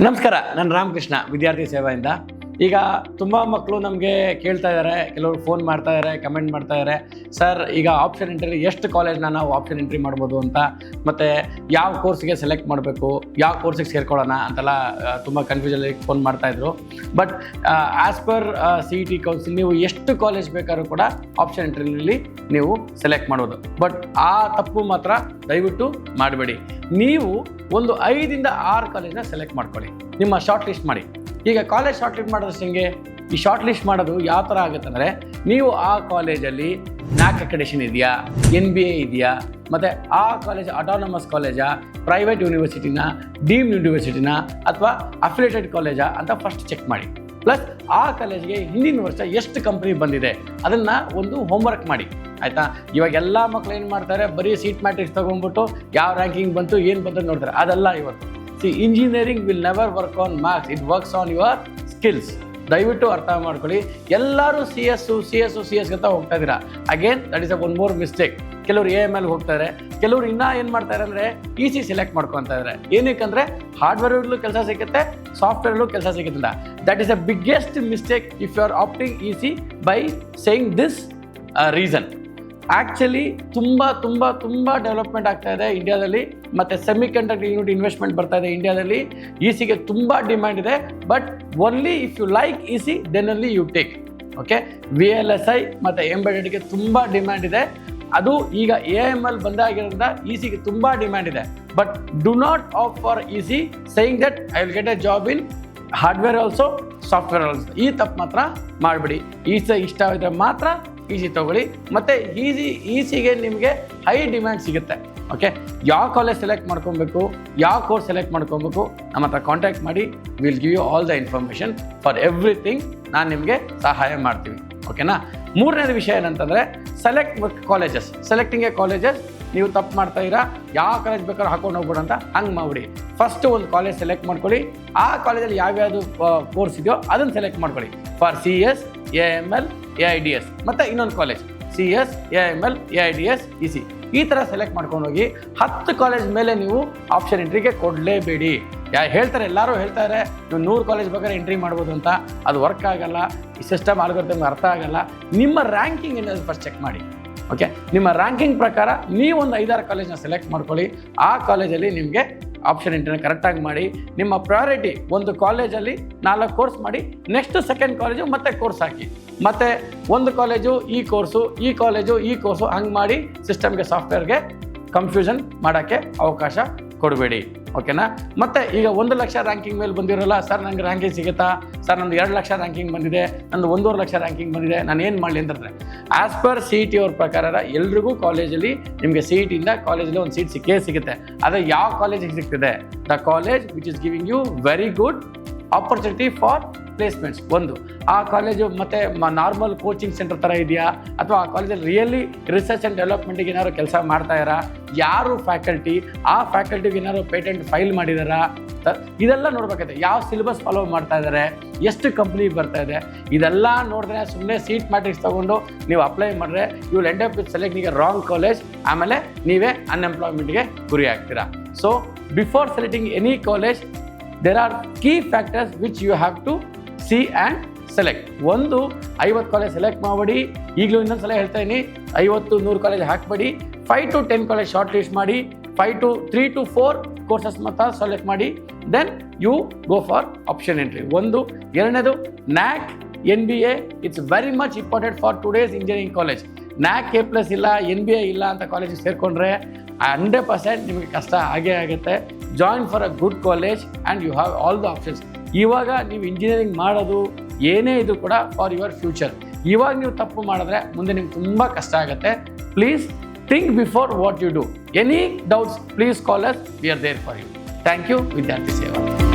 ನಮಸ್ಕಾರ, ನಾನು ರಾಮಕೃಷ್ಣ, ವಿದ್ಯಾರ್ಥಿ ಸೇವೆಯಿಂದ. ಈಗ ತುಂಬ ಮಕ್ಕಳು ನಮಗೆ ಕೇಳ್ತಾ ಇದ್ದಾರೆ, ಕೆಲವರು ಫೋನ್ ಮಾಡ್ತಾ ಇದ್ದಾರೆ, ಕಮೆಂಟ್ ಮಾಡ್ತಾ ಇದ್ದಾರೆ, ಸರ್ ಈಗ ಆಪ್ಷನ್ ಎಂಟ್ರಿ ಎಷ್ಟು ಕಾಲೇಜ್ನ ನಾವು ಆಪ್ಷನ್ ಎಂಟ್ರಿ ಮಾಡ್ಬೋದು ಅಂತ, ಮತ್ತು ಯಾವ ಕೋರ್ಸ್ಗೆ ಸೆಲೆಕ್ಟ್ ಮಾಡಬೇಕು, ಯಾವ ಕೋರ್ಸಿಗೆ ಸೇರ್ಕೊಳ್ಳೋಣ ಅಂತೆಲ್ಲ ತುಂಬ ಕನ್ಫ್ಯೂಷನಲ್ಲಿ ಫೋನ್ ಮಾಡ್ತಾಯಿದ್ರು. But as per CET council ನೀವು ಎಷ್ಟು ಕಾಲೇಜ್ ಬೇಕಾದ್ರೂ ಕೂಡ ಆಪ್ಷನ್ ಎಂಟ್ರಿನಲ್ಲಿ ನೀವು ಸೆಲೆಕ್ಟ್ ಮಾಡ್ಬೋದು. ಬಟ್ ಆ ತಪ್ಪು ಮಾತ್ರ ದಯವಿಟ್ಟು ಮಾಡಬೇಡಿ. ನೀವು ಒಂದು 5 to 6 ಕಾಲೇಜ್ನ ಸೆಲೆಕ್ಟ್ ಮಾಡ್ಕೊಳ್ಳಿ, ನಿಮ್ಮ ಶಾರ್ಟ್ ಲಿಸ್ಟ್ ಮಾಡಿ. ಈಗ ಕಾಲೇಜ್ ಶಾರ್ಟ್ ಲಿಸ್ಟ್ ಮಾಡೋದಷ್ಟು ಹೆಂಗೆ? ಈ ಶಾರ್ಟ್ ಲಿಸ್ಟ್ ಮಾಡೋದು ಯಾವ ಥರ ಆಗುತ್ತೆ ಅಂದರೆ, ನೀವು ಆ ಕಾಲೇಜಲ್ಲಿ NAC ಅಕ್ರೆಡಿಟೇಷನ್ ಇದೆಯಾ, NBA ಇದೆಯಾ, ಮತ್ತು ಆ ಕಾಲೇಜ್ ಆಟೋನಮಸ್ ಕಾಲೇಜಾ, ಪ್ರೈವೇಟ್ ಯೂನಿವರ್ಸಿಟಿನ, ಡೀಮ್ಡ್ ಯೂನಿವರ್ಸಿಟಿನ, ಅಥವಾ ಅಫಿಲಿಯೇಟೆಡ್ ಕಾಲೇಜಾ ಅಂತ ಫಸ್ಟ್ ಚೆಕ್ ಮಾಡಿ. ಪ್ಲಸ್ ಆ ಕಾಲೇಜ್ಗೆ ಹಿಂದಿನ ವರ್ಷ ಎಷ್ಟು ಕಂಪ್ನಿ ಬಂದಿದೆ ಅದನ್ನು ಒಂದು ಹೋಮ್ವರ್ಕ್ ಮಾಡಿ, ಆಯಿತಾ? ಇವಾಗ ಎಲ್ಲ ಮಕ್ಕಳು ಏನು ಮಾಡ್ತಾರೆ, ಬರೀ ಸೀಟ್ ಮ್ಯಾಟ್ರಿಕ್ಸ್ ತೊಗೊಂಡ್ಬಿಟ್ಟು ಯಾವ ರ್ಯಾಂಕಿಂಗ್ ಬಂತು ಏನು ಬಂತು ನೋಡ್ತಾರೆ. ಅದೆಲ್ಲ ಇವತ್ತು engineering will never work on marks, it works on your skills. ದಯವಿಟ್ಟು ಅರ್ಥ ಮಾಡ್ಕೊಳ್ಳಿ. ಎಲ್ಲರೂ ಸಿ ಎಸ್ ಅಂತ ಹೋಗ್ತಾ ಇದ್ದೀರಾ. Again that is one more mistake. ಕೆಲವರು AML ಹೋಗ್ತಾರೆ, ಕೆಲವರು ಇನ್ನೂ ಏನು ಮಾಡ್ತಾರೆ ಅಂದರೆ EC ಸೆಲೆಕ್ಟ್ ಮಾಡ್ಕೊತಾ ಇದ್ದಾರೆ. ಏನಕ್ಕಂದರೆ ಹಾರ್ಡ್ವೇರ್ಲ್ಲೂ ಕೆಲಸ ಸಿಗುತ್ತೆ, ಸಾಫ್ಟ್ವೇರ್ಲ್ಲೂ ಕೆಲಸ ಸಿಗುತ್ತಿಲ್ಲ. That is the biggest mistake if you are opting EC by saying this reason. Actually ತುಂಬ ಡೆವಲಪ್ಮೆಂಟ್ ಆಗ್ತಾ ಇದೆ ಇಂಡಿಯಾದಲ್ಲಿ, ಮತ್ತು ಸೆಮಿ ಕಂಡಕ್ಟರ್ ಯೂನಿಟ್ ಇನ್ವೆಸ್ಟ್ಮೆಂಟ್ ಬರ್ತಾ ಇದೆ ಇಂಡಿಯಾದಲ್ಲಿ. ECಗೆ ತುಂಬ ಡಿಮ್ಯಾಂಡ್ ಇದೆ. But only if you like EC then only you take. Okay, VLSI ಮತ್ತು ಎಂಬೆಡೆಡ್ಗೆ ತುಂಬ ಡಿಮ್ಯಾಂಡ್ ಇದೆ. ಅದು ಈಗ AML ಬಂದಾಗಿರೋದ್ರಿಂದ ECಗೆ ತುಂಬ ಡಿಮ್ಯಾಂಡ್ ಇದೆ. But do not opt for EC saying that I will get a job in hardware also, software also. ಈ ತಪ್ಪು ಮಾತ್ರ ಮಾಡಬೇಡಿ. ಇಷ್ಟ ಆಗಿದ್ರೆ ಮಾತ್ರ EC ತೊಗೊಳ್ಳಿ. ಮತ್ತು ECಗೆ ನಿಮಗೆ ಹೈ ಡಿಮ್ಯಾಂಡ್ ಸಿಗುತ್ತೆ. ಓಕೆ, ಯಾವ ಕಾಲೇಜ್ ಸೆಲೆಕ್ಟ್ ಮಾಡ್ಕೊಬೇಕು, ಯಾವ ಕೋರ್ಸ್ ಸೆಲೆಕ್ಟ್ ಮಾಡ್ಕೊಬೇಕು, ನಮ್ಮ ಹತ್ರ ಕಾಂಟ್ಯಾಕ್ಟ್ ಮಾಡಿ. Will give you all the information for everything. ನಾನು ನಿಮಗೆ ಸಹಾಯ ಮಾಡ್ತೀವಿ. ಓಕೆನಾ? ಮೂರನೇದು ವಿಷಯ ಏನಂತಂದರೆ, ಸೆಲೆಕ್ಟಿಂಗ್ ಎ ಕಾಲೇಜಸ್. ನೀವು ತಪ್ಪು ಮಾಡ್ತಾ ಇರಾ, ಯಾವ ಕಾಲೇಜ್ ಬೇಕಾದ್ರೂ ಹಾಕೊಂಡು ಹೋಗ್ಬಿಡು ಅಂತ ಹಂಗೆ ಮಾಡಿಬಿಡಿ. ಫಸ್ಟು ಒಂದು ಕಾಲೇಜ್ ಸೆಲೆಕ್ಟ್ ಮಾಡ್ಕೊಳ್ಳಿ. ಆ ಕಾಲೇಜಲ್ಲಿ ಯಾವ್ಯಾವುದು ಕೋರ್ಸ್ ಇದೆಯೋ ಅದನ್ನು ಸೆಲೆಕ್ಟ್ ಮಾಡ್ಕೊಳ್ಳಿ. ಫಾರ್ CS, AML, AIDS, ಮತ್ತು ಇನ್ನೊಂದು college CS, AML, AIDS, EC ಈ ಥರ ಸೆಲೆಕ್ಟ್ ಮಾಡ್ಕೊಂಡು ಹೋಗಿ. 10 ಕಾಲೇಜ್ ಮೇಲೆ ನೀವು ಆಪ್ಷನ್ ಎಂಟ್ರಿಗೆ ಕೊಡಲೇಬೇಡಿ. ಎಲ್ಲರೂ ಹೇಳ್ತಾರೆ ನೀವು 100 ಕಾಲೇಜ್ ಬೇಕಾದ್ರೆ ಎಂಟ್ರಿ ಮಾಡ್ಬೋದು ಅಂತ. ಅದು ವರ್ಕ್ ಆಗಲ್ಲ. ಈ ಸಿಸ್ಟಮ್ ಆಲ್ಗೊರಿಥಮ್ ಅರ್ಥ ಆಗಲ್ಲ. ನಿಮ್ಮ ರ್ಯಾಂಕಿಂಗ್ ಏನಾದ್ರು ಫಸ್ಟ್ ಚೆಕ್ ಮಾಡಿ. ಓಕೆ, ನಿಮ್ಮ ರ್ಯಾಂಕಿಂಗ್ ಪ್ರಕಾರ ನೀವೊಂದು 5-6 ಕಾಲೇಜ್ನ ಸೆಲೆಕ್ಟ್ ಮಾಡ್ಕೊಳ್ಳಿ. ಆ ಕಾಲೇಜಲ್ಲಿ ನಿಮಗೆ ಆಪ್ಷನ್ ಎಂಟ್ರಿನ ಕರೆಕ್ಟಾಗಿ ಮಾಡಿ. ನಿಮ್ಮ ಪ್ರಯಾರಿಟಿ ಒಂದು ಕಾಲೇಜಲ್ಲಿ 4 ಕೋರ್ಸ್ ಮಾಡಿ, ನೆಕ್ಸ್ಟ್ ಸೆಕೆಂಡ್ ಕಾಲೇಜು ಮತ್ತೆ ಕೋರ್ಸ್ ಹಾಕಿ. ಮತ್ತು ಒಂದು ಕಾಲೇಜು ಈ ಕೋರ್ಸು, ಈ ಕಾಲೇಜು ಈ ಕೋರ್ಸು, ಹಂಗೆ ಮಾಡಿ ಸಿಸ್ಟಮ್ಗೆ, ಸಾಫ್ಟ್ವೇರ್ಗೆ ಕನ್ಫ್ಯೂಷನ್ ಮಾಡೋಕ್ಕೆ ಅವಕಾಶ ಕೊಡಬೇಡಿ. ಓಕೆನಾ? ಮತ್ತು ಈಗ 1 ಲಕ್ಷ ರ್ಯಾಂಕಿಂಗ್ ಮೇಲೆ ಬಂದಿರೋಲ್ಲ, ಸರ್ ನನಗೆ ರ್ಯಾಂಕಿಂಗ್ ಸಿಗುತ್ತಾ, ಸರ್ ನಂದು 2 ಲಕ್ಷ ರ್ಯಾಂಕಿಂಗ್ ಬಂದಿದೆ, ನಂದು 1.5 ಲಕ್ಷ ರ್ಯಾಂಕಿಂಗ್ ಬಂದಿದೆ, ನಾನು ಏನು ಮಾಡಲಿ ಅಂತಂದರೆ, ಆ್ಯಸ್ ಪರ್ CET ಅವ್ರ ಪ್ರಕಾರ ಎಲ್ರಿಗೂ ಕಾಲೇಜಲ್ಲಿ ನಿಮಗೆ CETಯಿಂದ ಕಾಲೇಜಲ್ಲಿ ಒಂದು ಸೀಟ್ ಸಿಗುತ್ತೆ. ಆದರೆ ಯಾವ ಕಾಲೇಜಿಗೆ ಸಿಗ್ತಿದೆ? The college which is giving you very good opportunity for placements. ಒಂದು ಆ ಕಾಲೇಜು ಮತ್ತು ನಾರ್ಮಲ್ ಕೋಚಿಂಗ್ ಸೆಂಟರ್ ಥರ ಇದೆಯಾ, ಅಥವಾ ಆ ಕಾಲೇಜಲ್ಲಿ ರಿಯಲಿ ರಿಸರ್ಚ್ ಆ್ಯಂಡ್ ಡೆವಲಪ್ಮೆಂಟಿಗೆ ಏನಾದ್ರು ಕೆಲಸ ಮಾಡ್ತಾ ಇರಾ, ಯಾರು ಫ್ಯಾಕಲ್ಟಿ, ಆ ಫ್ಯಾಕಲ್ಟಿಗೆ ಏನಾದ್ರು ಪೇಟೆಂಟ್ ಫೈಲ್ ಮಾಡಿದಾರಾ, ಇದೆಲ್ಲ ನೋಡ್ಬೇಕಾಗುತ್ತೆ. ಯಾವ ಸಿಲೆಬಸ್ ಫಾಲೋ ಮಾಡ್ತಾ ಇದ್ದಾರೆ, ಎಷ್ಟು ಕಂಪ್ನಿ ಬರ್ತಾ ಇದೆ, ಇದೆಲ್ಲ ನೋಡಿದ್ರೆ ಸುಮ್ಮನೆ ಸೀಟ್ ಮ್ಯಾಟ್ರಿಕ್ಸ್ ತೊಗೊಂಡು ನೀವು ಅಪ್ಲೈ ಮಾಡಿದ್ರೆ you will end up with selecting a wrong college. ಆಮೇಲೆ ನೀವೇ ಅನ್ಎಂಪ್ಲಾಯ್ಮೆಂಟ್ಗೆ ಗುರಿ ಆಗ್ತೀರಾ. So before selecting any college there are key factors which you have to see and select. ಒಂದು 50 ಕಾಲೇಜ್ ಸೆಲೆಕ್ಟ್ ಮಾಡಬೇಡಿ. ಈಗಲೂ ಇನ್ನೊಂದು ಸಲ ಹೇಳ್ತಾ ಇದ್ದೀನಿ, 50-100 ಕಾಲೇಜ್ ಹಾಕಬೇಡಿ. 5 to 10 ಕಾಲೇಜ್ ಶಾರ್ಟ್ ಲಿಸ್ಟ್ ಮಾಡಿ. 3 to 4 ಕೋರ್ಸಸ್ ಮಾತ್ರ ಸೆಲೆಕ್ಟ್ ಮಾಡಿ. Then you go for option entry. ಒಂದು. ಎರಡನೇದು NAC, NBA it's very much important for today's engineering college. NAC A+ ಇಲ್ಲ, NBA ಇಲ್ಲ ಅಂತ ಕಾಲೇಜಿಗೆ ಸೇರಿಕೊಂಡ್ರೆ 100% ನಿಮಗೆ ಕಷ್ಟ ಆಗೇ ಆಗುತ್ತೆ. Join for a good college and you have all the options. ಇವಾಗ ನೀವು ಇಂಜಿನಿಯರಿಂಗ್ ಮಾಡೋದು ಏನೇ ಇದು ಕೂಡ ಫಾರ್ ಯುವರ್ ಫ್ಯೂಚರ್. ಇವಾಗ ನೀವು ತಪ್ಪು ಮಾಡಿದ್ರೆ ಮುಂದೆ ನಿಮ್ಗೆ ತುಂಬ ಕಷ್ಟ ಆಗುತ್ತೆ. Please think before what you do. Any doubts, please call us. We are there for you. Thank you, ವಿದ್ಯಾರ್ಥಿ ಸೇವಾ.